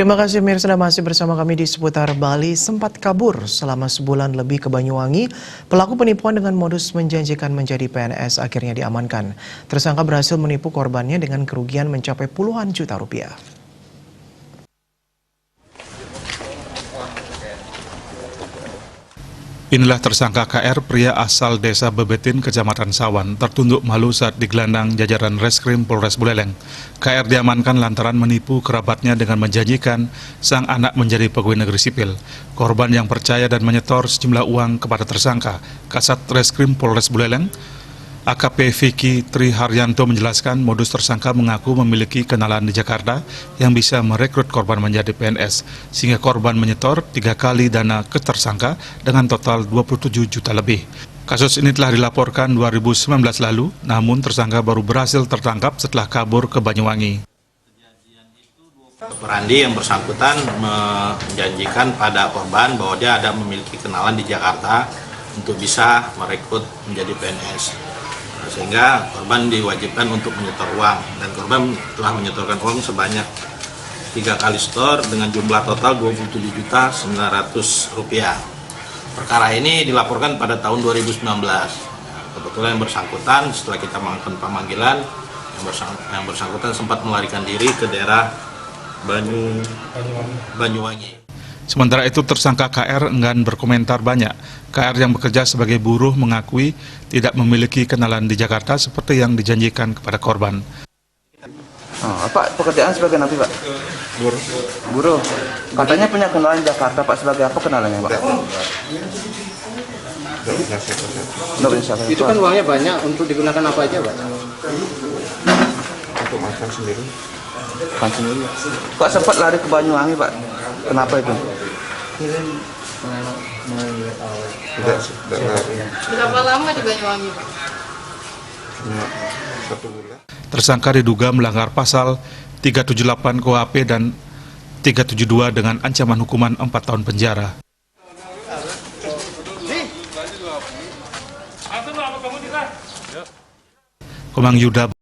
Terima kasih Mirsa, masih bersama kami di seputar Bali. Sempat kabur selama sebulan lebih ke Banyuwangi, pelaku penipuan dengan modus menjanjikan menjadi PNS akhirnya diamankan. Tersangka berhasil menipu korbannya dengan kerugian mencapai puluhan juta rupiah. Inilah tersangka KR, pria asal desa Bebetin, Kecamatan Sawan, tertunduk malu saat digelandang jajaran Reskrim Polres Buleleng. KR diamankan lantaran menipu kerabatnya dengan menjanjikan sang anak menjadi pegawai negeri sipil. Korban yang percaya dan menyetor sejumlah uang kepada tersangka, Kasat Reskrim Polres Buleleng, AKP Vicky Triharyanto menjelaskan modus tersangka mengaku memiliki kenalan di Jakarta yang bisa merekrut korban menjadi PNS, sehingga korban menyetor 3 kali dana ke tersangka dengan total 27 juta lebih. Kasus ini telah dilaporkan 2019 lalu, namun tersangka baru berhasil tertangkap setelah kabur ke Banyuwangi. Perandi yang bersangkutan menjanjikan pada korban bahwa dia ada memiliki kenalan di Jakarta untuk bisa merekrut menjadi PNS. Sehingga korban diwajibkan untuk menyetor uang, dan korban telah menyetorkan uang sebanyak 3 kali setor dengan jumlah total Rp27.900. Perkara ini dilaporkan pada tahun 2019. Kebetulan yang bersangkutan setelah kita melakukan pemanggilan, yang bersangkutan sempat melarikan diri ke daerah Banyuwangi. Sementara itu tersangka KR enggan berkomentar banyak. KR yang bekerja sebagai buruh mengakui tidak memiliki kenalan di Jakarta seperti yang dijanjikan kepada korban. Pak, pekerjaan sebagai apa, Pak? Buruh. Buruh. Katanya punya kenalan di Jakarta, Pak. Sebagai apa kenalannya, Pak? Itu kan uangnya banyak, untuk digunakan apa aja, Pak? Untuk makan sendiri. Makan sendiri. Kok sempat lari ke Banyuwangi, Pak? Kenapa itu? Berapa lama di Banyuwangi, Pak? 1 bulan. Tersangka diduga melanggar pasal 378 KUHP dan 372 dengan ancaman hukuman 4 tahun penjara. Komang Yuda